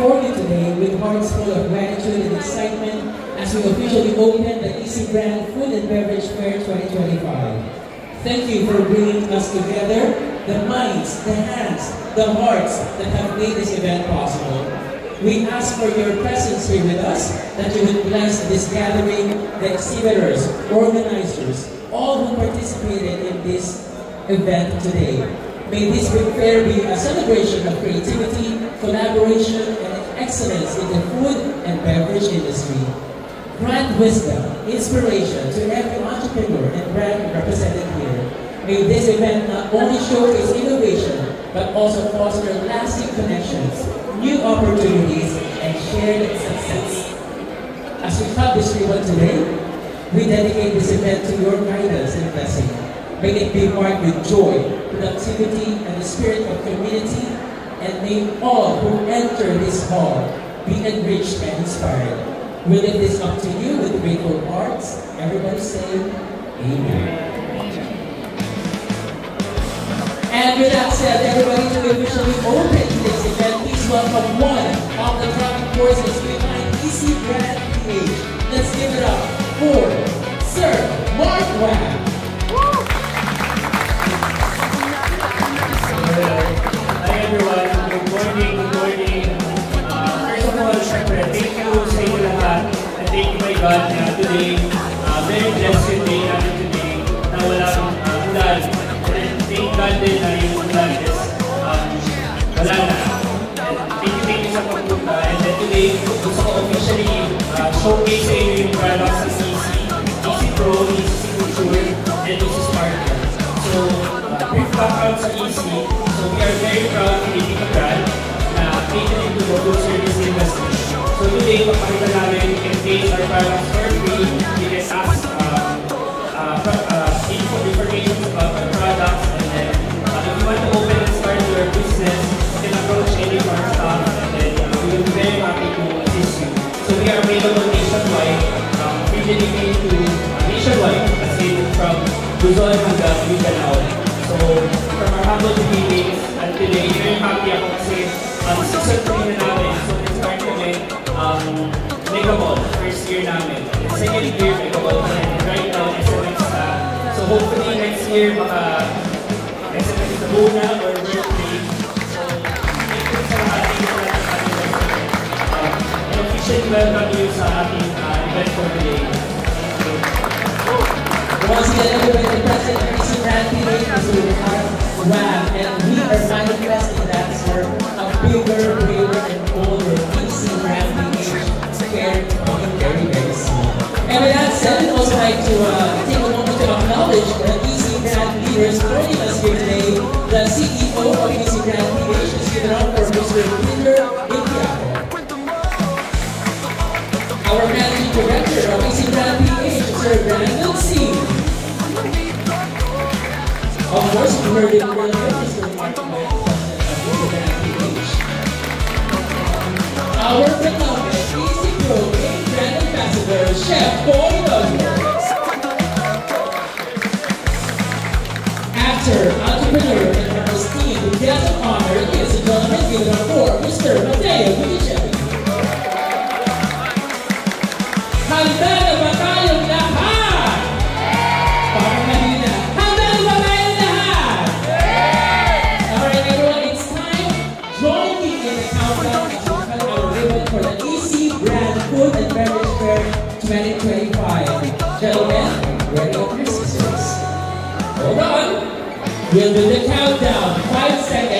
before you today with hearts full of gratitude and excitement as we officially open the Easy Brand Food and Beverage Fair 2025. Thank you for bringing us together, the minds, the hands, the hearts that have made this event possible. We ask for your presence here with us, that you would bless this gathering, the exhibitors, organizers, all who participated in this event today. May this big fair be a celebration of creativity, collaboration, and excellence in the food and beverage industry. Grant wisdom, inspiration to every entrepreneur and brand represented here. May this event not only showcase innovation, but also foster lasting connections, new opportunities, and shared success. As we cut this ribbon today, we dedicate this event to your guidance and blessing. May it be marked with joy, productivity, and the spirit of community, and may all who enter this hall be enriched and inspired. We leave this up to you with grateful hearts. Everybody say, Amen. And with that said, everybody, to officially open this event, please welcome one of the driving forces behind Easy Brand PH. Let's give it up for Sir Mark Wang. Hi everyone, good morning, good morning. First of all, syempre, thank you sa inyo lahat. And thank you my God na today, very blessed day natin today na walang ulan. And thank God din na yung ulan is wala na. And thank you sa pagpunta. And then today, gusto ko officially showcase sa inyo yung products sa Easy Pro, Easy Signature, and Easy Smart. So, brief background sa Easy. So we are very proud to be a brand na catered into the food service industry. So today, papakita namin, you can taste our products for free. You can ask information about our products. And then, if you want to open and start your business, you can approach any of our staff. And then, we will be very happy to assist you. So we are available nationwide, free delivery to nationwide, as in from Luzon hanggang Mindanao. So, from our humble beginnings until today, very happy ako kasi successful na namin. So, nag-start kami Mega Mall, first year namin. And second year, Mega Mall na. And right now, SMS na. So, hopefully next year, baka SMS na Luna or birthday. So, thank you sa ating and officially welcome you sa ating event for today. Once again, everybody, the president of Easy Brand PH is with Wang, and we are manifesting that, sir, a bigger, braver, and bolder Easy Brand PH fair coming very, very soon. And with that said, I'd also like to take a moment to acknowledge the Easy Brand leaders joining us here today. The CEO of Easy Brand PH is given up for Mr. Peter Iquiaco. Our managing director of Easy Brand PH, Sir Brandon C. Of course, we heard it earlier, Mr. Mark Wang, president of Easy Brand PH. Our beloved Easy Pro brand ambassador, Chef Boy Douglas. Actor, entrepreneur, and artist team who gets an honor, ladies and gentlemen, give it up for Mr. Mateo Guichevi. Handa na ba tayong lahat? Parang kanina. Handa na ba tayong lahat? Alright everyone, it's time. Join me in the countdown as we cut our ribbon for the Easy Brand Food and Beverage Fair 2025. Gentlemen, ready up your scissors. Hold on. We'll do the countdown. 5 seconds.